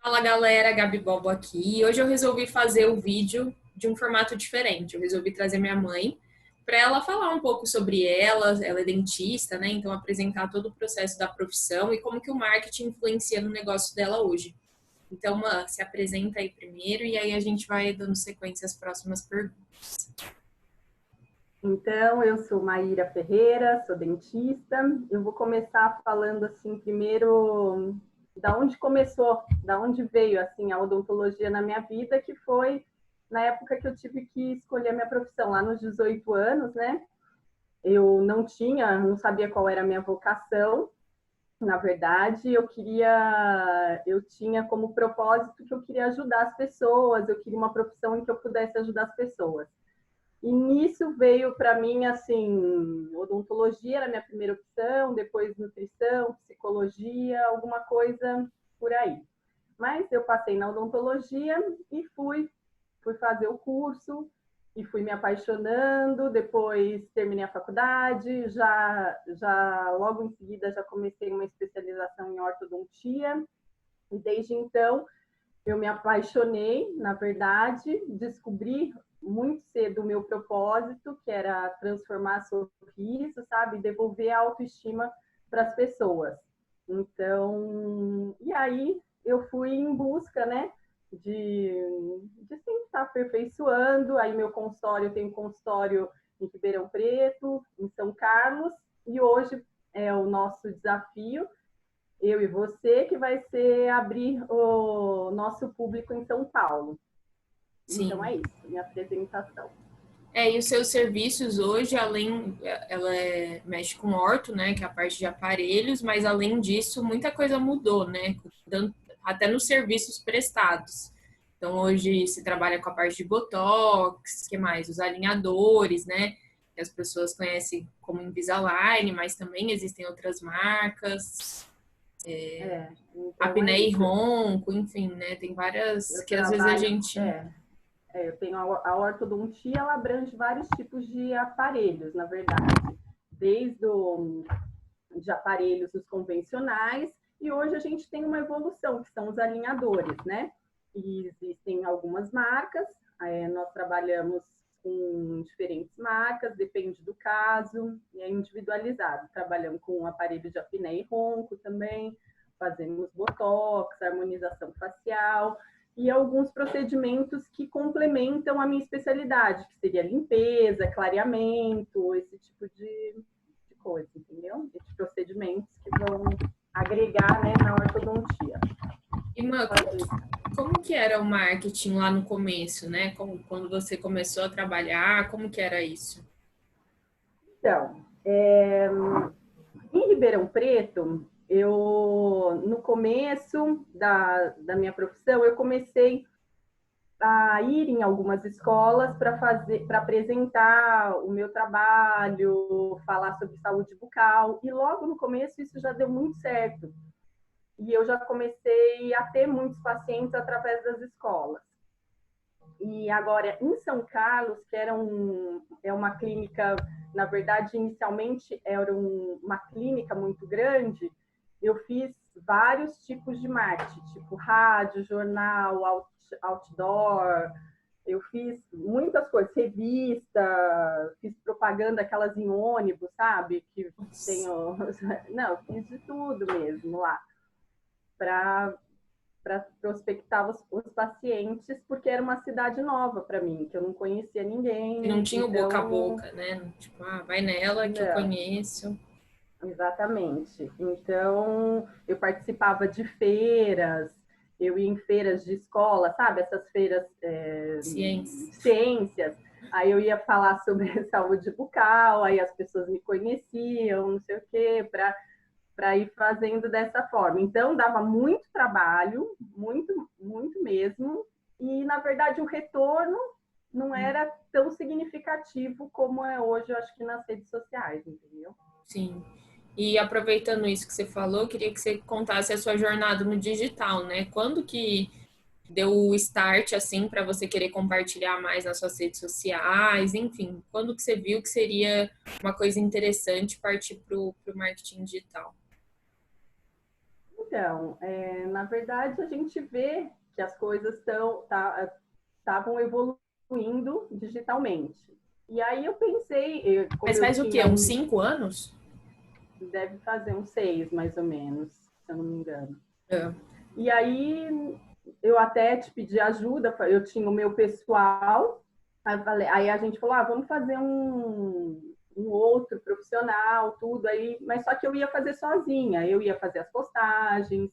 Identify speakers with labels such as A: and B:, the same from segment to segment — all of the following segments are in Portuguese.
A: Fala galera, Gabi Bobo aqui. Hoje eu resolvi fazer o vídeo de um formato diferente. Eu resolvi trazer minha mãe para ela falar um pouco sobre ela é dentista, né? Então apresentar todo o processo da profissão e como que o marketing influencia no negócio dela hoje. Então, mãe, se apresenta aí primeiro e aí a gente vai dando sequência às próximas perguntas.
B: Então, eu sou Maíra Ferreira, sou dentista. Eu vou começar falando assim, primeiro, da onde começou, da onde veio assim a odontologia na minha vida, que foi na época que eu tive que escolher a minha profissão, lá nos 18 anos, né? Eu não sabia qual era a minha vocação. Na verdade, eu tinha como propósito que eu queria ajudar as pessoas, eu queria uma profissão em que eu pudesse ajudar as pessoas. E nisso veio para mim, assim, odontologia era a minha primeira opção, depois nutrição, psicologia, alguma coisa por aí. Mas eu passei na odontologia e fui fazer o curso e fui me apaixonando, depois terminei a faculdade, já logo em seguida já comecei uma especialização em ortodontia e desde então eu me apaixonei, na verdade, descobri muito cedo o meu propósito, que era transformar sorriso, sabe? Devolver a autoestima para as pessoas. Então, e aí eu fui em busca, né, de, de sempre estar aperfeiçoando. Aí meu consultório, eu tenho um consultório em Ribeirão Preto, em São Carlos, e hoje é o nosso desafio eu e você, que vai ser abrir o nosso público em São Paulo. Então
A: Sim.
B: é isso, minha apresentação.
A: E os seus serviços hoje, mexe com orto, né, que é a parte de aparelhos, mas além disso, muita coisa mudou, né, até nos serviços prestados. Então, hoje se trabalha com a parte de botox, que mais? Os alinhadores, né, que as pessoas conhecem como Invisalign, mas também existem outras marcas,
B: Então é
A: apneia e
B: isso.
A: ronco, enfim, né, tem várias
B: Eu
A: que às vezes a
B: trabalho,
A: gente...
B: eu tenho a ortodontia, ela abrange vários tipos de aparelhos, na verdade. Desde de aparelhos os convencionais, e hoje a gente tem uma evolução, que são os alinhadores, né? E existem algumas marcas, nós trabalhamos com diferentes marcas, depende do caso, e é individualizado. Trabalhamos com aparelho de apneia e ronco também, fazemos botox, harmonização facial, e alguns procedimentos que complementam a minha especialidade, que seria limpeza, clareamento, esse tipo de coisa, entendeu? De procedimentos que vão agregar, né, na ortodontia.
A: Irmã, como que era o marketing lá no começo, né? Quando você começou a trabalhar, como que era isso?
B: Então, em Ribeirão Preto, no começo da minha profissão, eu comecei a ir em algumas escolas para apresentar o meu trabalho, falar sobre saúde bucal, e logo no começo isso já deu muito certo. E eu já comecei a ter muitos pacientes através das escolas. E agora, em São Carlos, que é uma clínica, na verdade, inicialmente era uma clínica muito grande, eu fiz vários tipos de marketing, tipo rádio, jornal, outdoor, eu fiz muitas coisas, revista, fiz propaganda, aquelas em ônibus, sabe? Que tem o... Não, fiz de tudo mesmo lá, para prospectar os pacientes, porque era uma cidade nova para mim, que eu não conhecia
A: E não
B: ninguém,
A: tinha o boca a
B: então,
A: boca, né? Tipo, vai nela que eu
B: não,
A: conheço.
B: exatamente. Então, eu participava de feiras, eu ia em feiras de escola, sabe? Essas feiras
A: Ciência.
B: de ciências, aí eu ia falar sobre saúde bucal, aí as pessoas me conheciam, não sei o quê, para ir fazendo dessa forma. Então, dava muito trabalho, muito, muito mesmo, e na verdade o retorno não era tão significativo como é hoje, eu acho que nas redes sociais, entendeu?
A: Sim. E aproveitando isso que você falou, queria que você contasse a sua jornada no digital, né? Quando que deu o start, assim, para você querer compartilhar mais nas suas redes sociais, enfim, quando que você viu que seria uma coisa interessante partir para o marketing digital?
B: Então, na verdade, a gente vê que as coisas estavam evoluindo digitalmente. E aí eu pensei, como
A: Mas
B: eu
A: faz o quê?
B: tinha
A: Uns 5 anos?
B: deve fazer uns 6, mais ou menos, se eu não me engano.
A: É.
B: E aí eu até te pedi ajuda, eu tinha o meu pessoal, aí a gente falou, vamos fazer um outro profissional, tudo aí, mas só que eu ia fazer sozinha, eu ia fazer as postagens.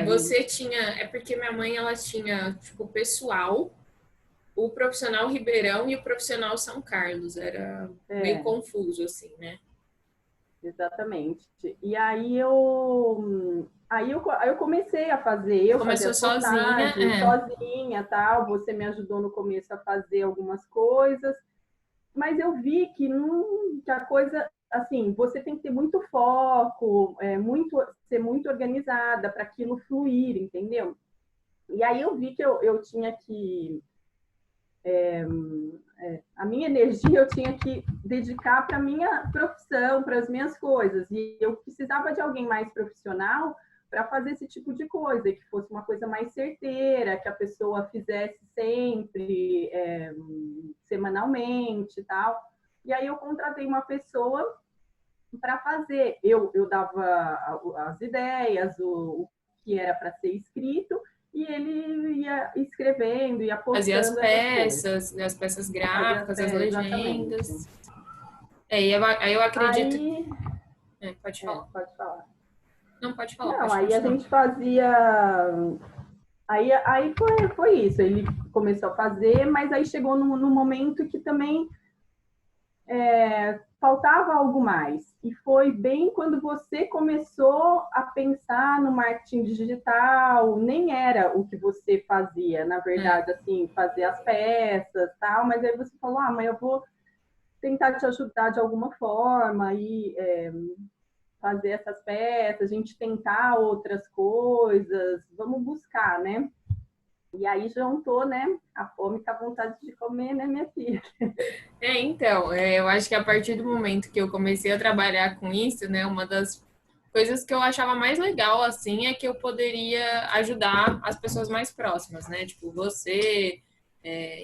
A: Você tinha. É porque minha mãe, ela tinha, tipo, o pessoal, o profissional Ribeirão e o profissional São Carlos. Era meio
B: É,
A: confuso, assim, né?
B: exatamente. E aí eu comecei a fazer,
A: Você
B: eu fazia
A: começou
B: as
A: sozinha,
B: postagens sozinha, tal. Você me ajudou no começo a fazer algumas coisas, mas eu vi que, que a coisa, assim, você tem que ter muito foco, ser muito organizada para aquilo fluir, entendeu? E aí eu vi que eu tinha que a minha energia eu tinha que dedicar para a minha profissão, para as minhas coisas. E eu precisava de alguém mais profissional para fazer esse tipo de coisa, que fosse uma coisa mais certeira, que a pessoa fizesse sempre, semanalmente e tal. E aí eu contratei uma pessoa para fazer. Eu dava as ideias, o que era para ser escrito, e ele ia escrevendo, ia
A: fazia
B: postando essas coisas.
A: as peças
B: Fazia,
A: gráficas, as
B: exatamente.
A: legendas. Aí eu acredito.
B: Aí,
A: Pode falar.
B: pode falar.
A: Não, pode falar,
B: Não,
A: pode
B: aí a
A: continuar.
B: gente fazia. Aí foi isso. Ele começou a fazer, mas aí chegou no momento que também faltava algo mais. E foi bem quando você começou a pensar no marketing digital, nem era o que você fazia, na
A: É.
B: verdade, assim, fazer as peças, tal, mas aí você falou, mas eu vou tentar te ajudar de alguma forma e fazer essas peças, a gente tentar outras coisas, vamos buscar, né? E aí juntou, né? A fome com a vontade de comer, né, minha filha?
A: Então, eu acho que a partir do momento que eu comecei a trabalhar com isso, né, uma das coisas que eu achava mais legal, assim, é que eu poderia ajudar as pessoas mais próximas, né? Tipo, você,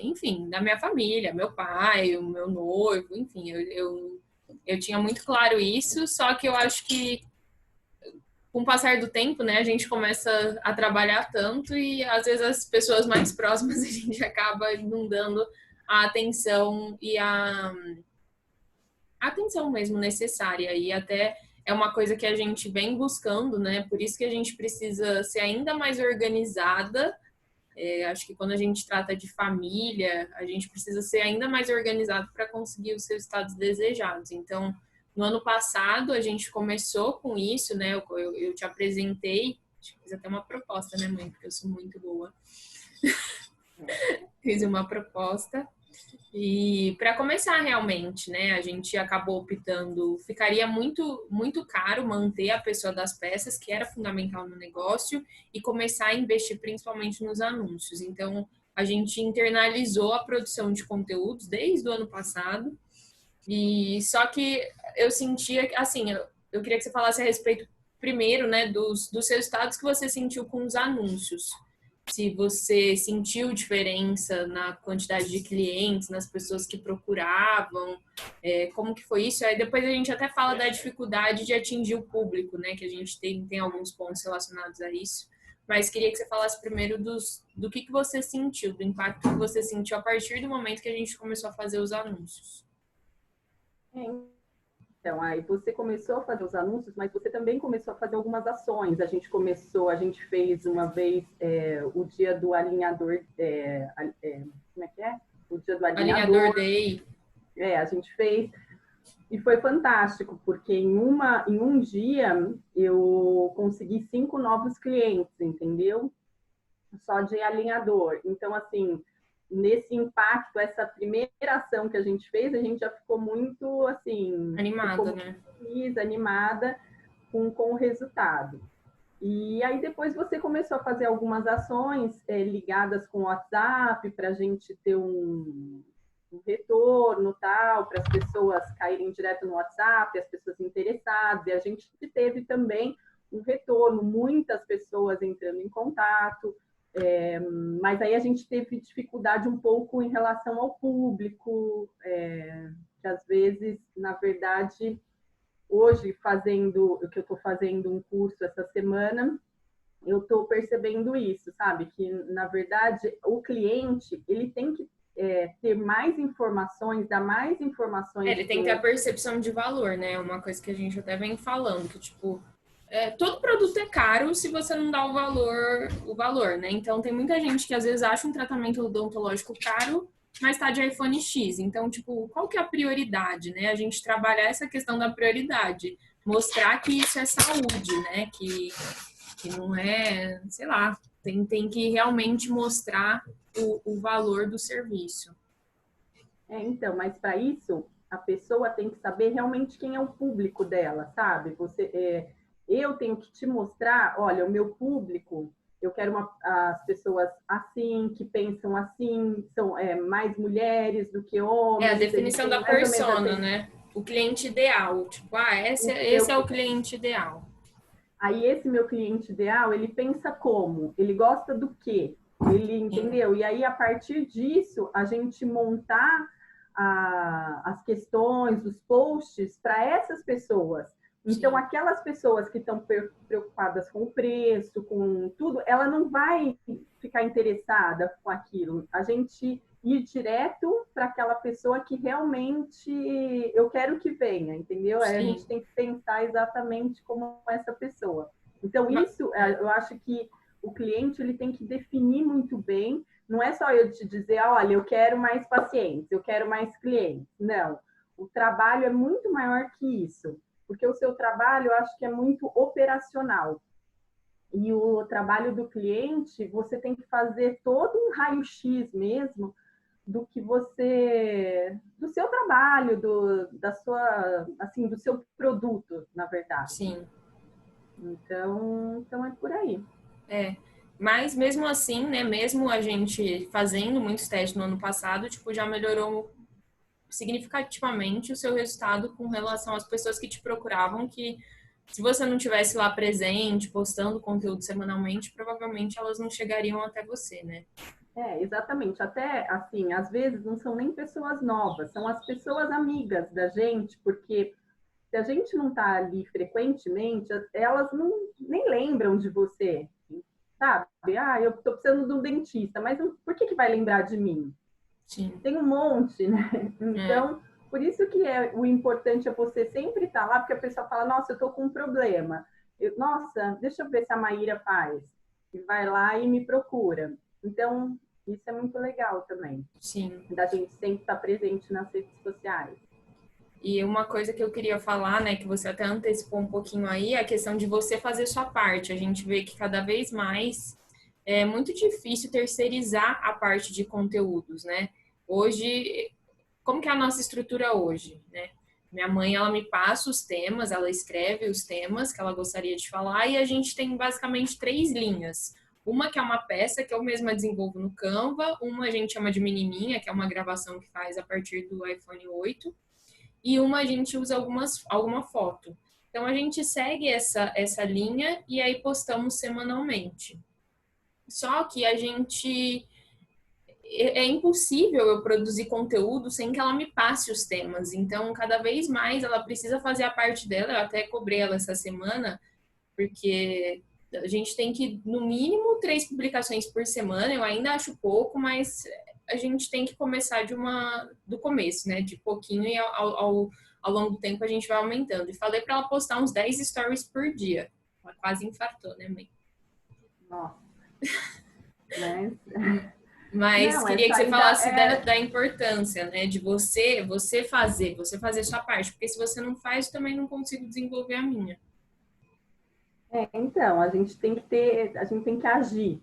A: enfim, da minha família, meu pai, o meu noivo, enfim, eu tinha muito claro isso, só que eu acho que com o passar do tempo, né, a gente começa a trabalhar tanto e às vezes as pessoas mais próximas a gente acaba não dando a atenção e a atenção mesmo necessária. E até é uma coisa que a gente vem buscando, né? Por isso que a gente precisa ser ainda mais organizada. Acho que quando a gente trata de família, a gente precisa ser ainda mais organizado para conseguir os resultados desejados. Então, no ano passado, a gente começou com isso, né? Eu te apresentei, fiz até uma proposta, né, mãe? Porque eu sou muito boa. Fiz uma proposta e para começar realmente, né, a gente acabou optando, ficaria muito caro manter a pessoa das peças, que era fundamental no negócio, e começar a investir principalmente nos anúncios. Então, a gente internalizou a produção de conteúdos desde o ano passado. E só que eu sentia, assim, eu queria que você falasse a respeito primeiro, né, dos resultados que você sentiu com os anúncios. Se você sentiu diferença na quantidade de clientes, nas pessoas que procuravam, como que foi isso? Aí depois a gente até fala da dificuldade de atingir o público, né? Que a gente tem alguns pontos relacionados a isso. Mas queria que você falasse primeiro do que você sentiu, do impacto que você sentiu a partir do momento que a gente começou a fazer os anúncios.
B: Então, aí você começou a fazer os anúncios, mas você também começou a fazer algumas ações. A gente fez uma vez o dia do alinhador, como é que é? O dia do
A: Alinhador
B: alinhador.
A: Day.
B: A gente fez e foi fantástico, porque em um dia eu consegui 5 novos clientes, entendeu? Só de alinhador. Então, assim, nesse impacto, essa primeira ação que a gente fez, a gente já ficou muito, assim, ficou
A: Animada,
B: muito
A: né?
B: feliz, animada com o resultado. E aí depois você começou a fazer algumas ações ligadas com o WhatsApp para a gente ter um retorno tal, para as pessoas caírem direto no WhatsApp, as pessoas interessadas. E a gente teve também um retorno, muitas pessoas entrando em contato, mas aí a gente teve dificuldade um pouco em relação ao público, que às vezes, na verdade, hoje fazendo o que eu estou fazendo um curso essa semana, eu estou percebendo isso, sabe? Que, na verdade, o cliente, ele tem que ter mais informações, dar mais informações.
A: Ele tem que ter a percepção de valor, né? Uma coisa que a gente até vem falando, que, tipo, todo produto é caro se você não dá o valor, né? Então, tem muita gente que, às vezes, acha um tratamento odontológico caro, mas tá de iPhone X. Então, tipo, qual que é a prioridade, né? A gente trabalhar essa questão da prioridade. Mostrar que isso é saúde, né? Que não é, sei lá, tem que realmente mostrar o valor do serviço.
B: Então, mas para isso, a pessoa tem que saber realmente quem é o público dela, sabe? Eu tenho que te mostrar, olha, o meu público, eu quero as pessoas assim, que pensam assim, são mais mulheres do que homens.
A: É a definição da persona, assim, né? O cliente ideal. Tipo, esse é o cliente ideal.
B: Aí esse meu cliente ideal, ele pensa como? Ele gosta do quê? Ele entendeu? E aí, a partir disso, a gente montar as questões, os posts para essas pessoas. Então, sim, aquelas pessoas que estão preocupadas com o preço, com tudo, ela não vai ficar interessada com aquilo. A gente ir direto para aquela pessoa que realmente eu quero que venha, entendeu? Aí a gente tem que pensar exatamente como essa pessoa. Então, isso, eu acho que o cliente ele tem que definir muito bem. Não é só eu te dizer, olha, eu quero mais pacientes, eu quero mais clientes. Não. O trabalho é muito maior que isso. Porque o seu trabalho, eu acho que é muito operacional. E o trabalho do cliente, você tem que fazer todo um raio-x mesmo do que você, do seu trabalho, da sua, assim, do seu produto, na verdade.
A: Sim.
B: Então é por aí.
A: Mas mesmo assim, né, mesmo a gente fazendo muitos testes no ano passado, tipo, já melhorou significativamente o seu resultado com relação às pessoas que te procuravam, que se você não tivesse lá presente, postando conteúdo semanalmente, provavelmente elas não chegariam até você, né?
B: Exatamente. Até, assim, às vezes não são nem pessoas novas, são as pessoas amigas da gente, porque se a gente não está ali frequentemente, elas nem lembram de você, sabe? Eu estou precisando de um dentista, mas por que vai lembrar de mim?
A: Sim.
B: Tem um monte, né? Então, por isso que o importante é você sempre estar lá, porque a pessoa fala, nossa, eu estou com um problema. Nossa, deixa eu ver se a Maíra faz. E vai lá e me procura. Então, isso é muito legal também.
A: Sim.
B: Da gente sempre estar presente nas redes sociais.
A: E uma coisa que eu queria falar, né, que você até antecipou um pouquinho aí, é a questão de você fazer sua parte. A gente vê que cada vez mais é muito difícil terceirizar a parte de conteúdos, né? Hoje, como que é a nossa estrutura hoje, né? Minha mãe, ela me passa os temas, ela escreve os temas que ela gostaria de falar e a gente tem basicamente 3 linhas. Uma que é uma peça que eu mesma desenvolvo no Canva, uma a gente chama de menininha, que é uma gravação que faz a partir do iPhone 8, e uma a gente usa alguma foto. Então a gente segue essa linha e aí postamos semanalmente. Só que a gente é impossível eu produzir conteúdo sem que ela me passe os temas. Então, cada vez mais ela precisa fazer a parte dela. Eu até cobrei ela essa semana, porque a gente tem que, no mínimo, 3 publicações por semana. Eu ainda acho pouco, mas a gente tem que começar do começo, né? De pouquinho e ao longo do tempo a gente vai aumentando. E falei para ela postar uns 10 stories por dia. Ela quase infartou, né, mãe?
B: Nossa. Mas...
A: Mas não, queria que você falasse da importância, né, de você fazer sua parte, porque se você não faz, eu também não consigo desenvolver a minha.
B: Então, a gente tem que agir,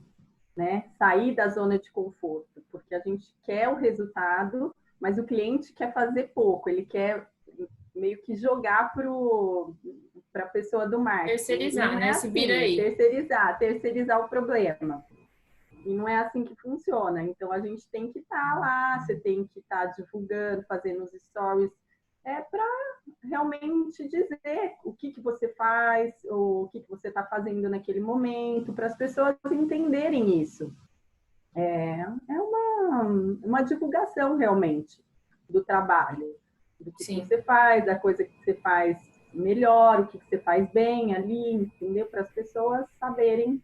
B: né? Sair da zona de conforto, porque a gente quer o resultado, mas o cliente quer fazer pouco, ele quer meio que jogar para a pessoa do marketing.
A: Terceirizar, né?
B: Assim,
A: se vira aí.
B: Terceirizar o problema. E não é assim que funciona. Então, a gente tem que estar lá, você tem que estar divulgando, fazendo os stories é para realmente dizer o que você faz, ou o que você está fazendo naquele momento, para as pessoas entenderem isso. É uma divulgação realmente do trabalho, do que
A: Sim.
B: você faz, da coisa que você faz melhor, o que você faz bem ali, entendeu? Para as pessoas saberem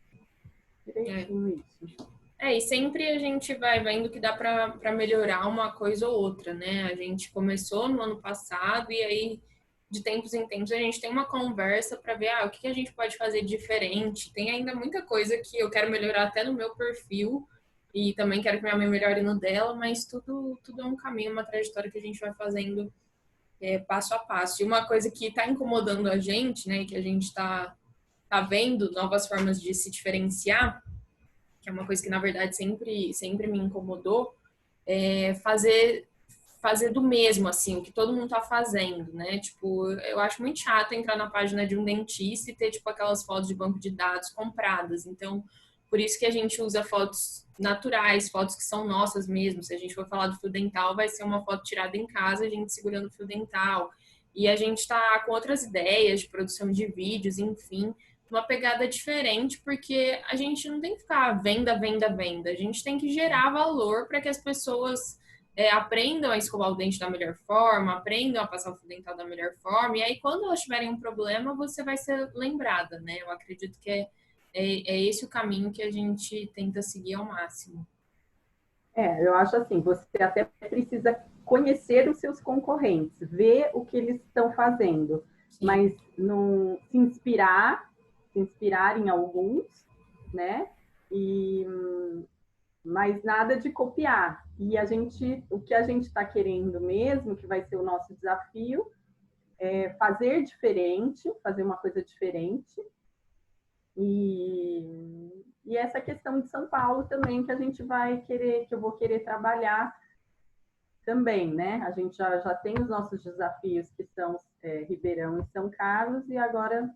A: É.
B: direitinho isso.
A: E sempre a gente vai vendo que dá para melhorar uma coisa ou outra, né? A gente começou no ano passado e aí, de tempos em tempos, a gente tem uma conversa para ver o que a gente pode fazer diferente. Tem ainda muita coisa que eu quero melhorar até no meu perfil e também quero que minha mãe melhore no dela, mas tudo é um caminho, uma trajetória que a gente vai fazendo passo a passo. E uma coisa que está incomodando a gente, né, que a gente tá vendo novas formas de se diferenciar, que é uma coisa que na verdade sempre me incomodou, é fazer do mesmo, assim, o que todo mundo tá fazendo, né? Tipo, eu acho muito chato entrar na página de um dentista e ter, tipo, aquelas fotos de banco de dados compradas. Então, por isso que a gente usa fotos naturais, fotos que são nossas mesmo. Se a gente for falar do fio dental, vai ser uma foto tirada em casa, a gente segurando o fio dental. E a gente tá com outras ideias de produção de vídeos, enfim, uma pegada diferente, porque a gente não tem que ficar venda, venda, venda. A gente tem que gerar valor para que as pessoas aprendam a escovar o dente da melhor forma, aprendam a passar o fio dental da melhor forma, e aí quando elas tiverem um problema, você vai ser lembrada, né? Eu acredito que é esse o caminho que a gente tenta seguir ao máximo.
B: Eu acho assim, você até precisa conhecer os seus concorrentes, ver o que eles estão fazendo,
A: Sim,
B: mas não se inspirar em alguns, né? E mas nada de copiar. E o que a gente está querendo mesmo, que vai ser o nosso desafio, é fazer diferente, fazer uma coisa diferente. E essa questão de São Paulo também que a gente vai querer, que eu vou querer trabalhar também, né? A gente já tem os nossos desafios que são Ribeirão e São Carlos e agora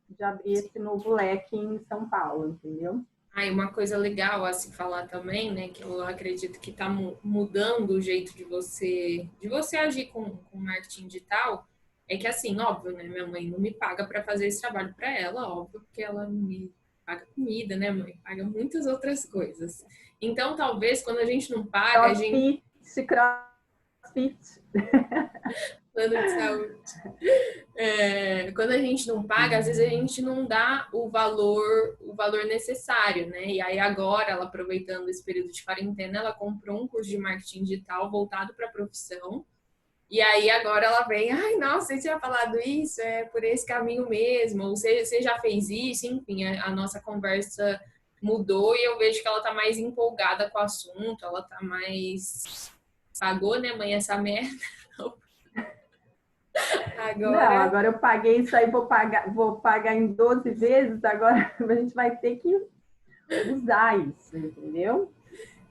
B: de abrir
A: sim.
B: esse novo leque em São Paulo, entendeu?
A: E uma coisa legal a se falar também, né, que eu acredito que está mudando o jeito de você agir com marketing digital, é que assim, óbvio, né, minha mãe não me paga para fazer esse trabalho para ela, óbvio, porque ela me paga comida, né, mãe? Paga muitas outras coisas. Então, talvez quando a gente não paga, a gente
B: Crossfit, crossfit.
A: plano de saúde. Quando a gente não paga, às vezes a gente não dá o valor necessário, né? E aí agora, ela aproveitando esse período de quarentena, ela comprou um curso de marketing digital voltado para a profissão. E aí agora ela vem, ai, nossa, você tinha falado isso, é por esse caminho mesmo, ou você já fez isso, enfim, a nossa conversa mudou e eu vejo que ela tá mais empolgada com o assunto, ela tá mais pagou, né, mãe, essa merda.
B: Não,
A: Agora
B: agora eu paguei isso aí, vou pagar em 12 vezes, agora a gente vai ter que usar isso, entendeu?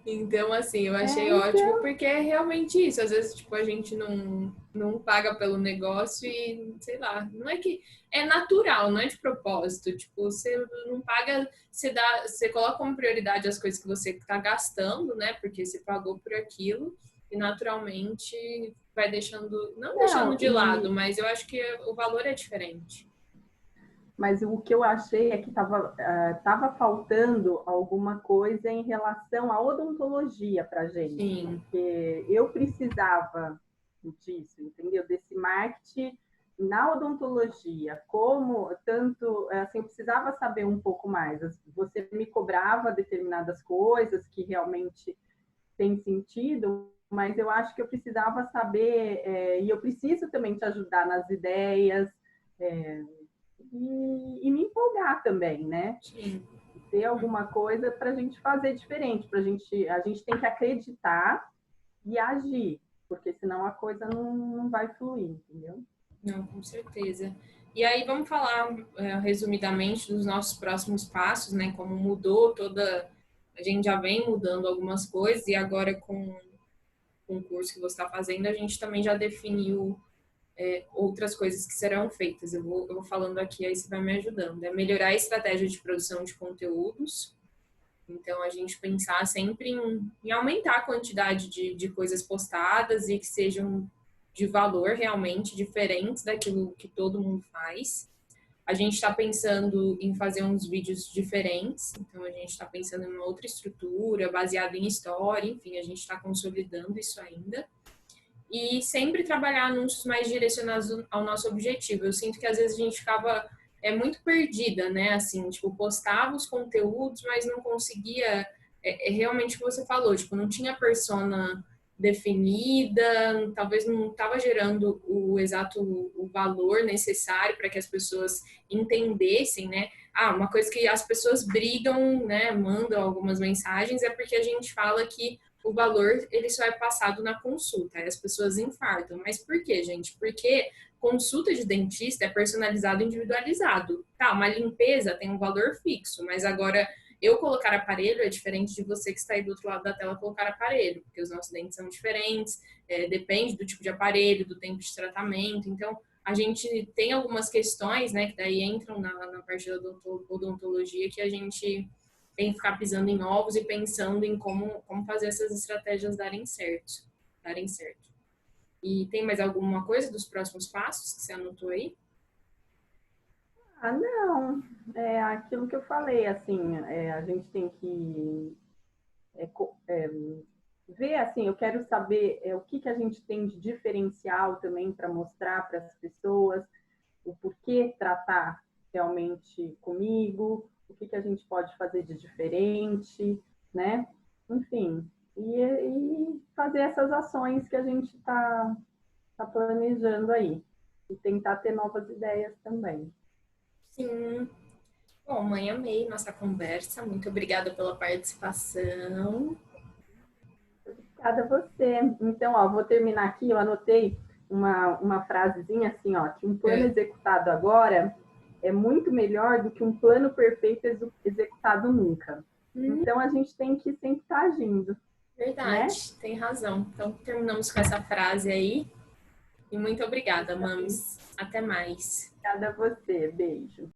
A: então, assim, eu achei ótimo,
B: Então,
A: porque é realmente isso. Às vezes, tipo, a gente não paga pelo negócio e, sei lá, não é que é natural, não é de propósito. Tipo, você não paga, você coloca como prioridade as coisas que você está gastando, né? Porque você pagou por aquilo e naturalmente vai deixando, não deixando
B: não,
A: de lado, mas eu acho que o valor é diferente.
B: mas o que eu achei é que tava faltando alguma coisa em relação à odontologia para gente,
A: Sim,
B: porque eu precisava disso, entendeu? Desse marketing na odontologia, como tanto assim, eu precisava saber um pouco mais. Você me cobrava determinadas coisas que realmente têm sentido, mas eu acho que eu precisava saber, e eu preciso também te ajudar nas ideias, é, e me empolgar também, né?
A: sim.
B: Ter alguma coisa para a gente fazer diferente, a gente tem que acreditar e agir, porque senão a coisa não vai fluir, entendeu?
A: Não, com certeza. E aí vamos falar resumidamente dos nossos próximos passos, né? Como mudou toda. A gente já vem mudando algumas coisas e agora com o curso que você está fazendo, a gente também já definiu outras coisas que serão feitas. Eu vou falando aqui, aí você vai me ajudando. É melhorar a estratégia de produção de conteúdos. Então, a gente pensar sempre em aumentar a quantidade de coisas postadas e que sejam de valor realmente diferentes daquilo que todo mundo faz. A gente está pensando em fazer uns vídeos diferentes, então a gente está pensando em uma outra estrutura, baseada em história, enfim, a gente está consolidando isso ainda. E sempre trabalhar anúncios mais direcionados ao nosso objetivo. Eu sinto que às vezes a gente ficava muito perdida, né? Assim, tipo, postava os conteúdos, mas não conseguia realmente o que você falou, tipo, não tinha persona definida, talvez não estava gerando o exato o valor necessário para que as pessoas entendessem, né? Ah, uma coisa que as pessoas brigam, né, mandam algumas mensagens é porque a gente fala que o valor ele só é passado na consulta, aí as pessoas infartam. Mas por quê, gente? Porque consulta de dentista é personalizado e individualizado. Tá, uma limpeza tem um valor fixo, mas agora eu colocar aparelho é diferente de você que está aí do outro lado da tela colocar aparelho, porque os nossos dentes são diferentes, depende do tipo de aparelho, do tempo de tratamento. Então, a gente tem algumas questões, né, que daí entram na parte da odontologia que a gente tem que ficar pisando em ovos e pensando em como fazer essas estratégias darem certo. Darem certo. E tem mais alguma coisa dos próximos passos que você anotou aí?
B: Ah, não. É aquilo que eu falei, assim, a gente tem que ver, assim, eu quero saber o que a gente tem de diferencial também para mostrar para as pessoas, o porquê tratar realmente comigo, o que a gente pode fazer de diferente, né? Enfim, e fazer essas ações que a gente tá planejando aí. E tentar ter novas ideias também.
A: Sim. Bom, mãe, amei nossa conversa. Muito obrigada pela participação.
B: Obrigada a você. Então, ó, vou terminar aqui, eu anotei uma frasezinha assim, ó, que um plano
A: É.
B: executado agora é muito melhor do que um plano perfeito executado nunca. Então, a gente tem que sempre estar agindo, né?
A: Verdade, tem razão. Então, terminamos com essa frase aí. E muito obrigada,
B: Isso aí.
A: Mames. Até mais.
B: Obrigada a você. Beijo.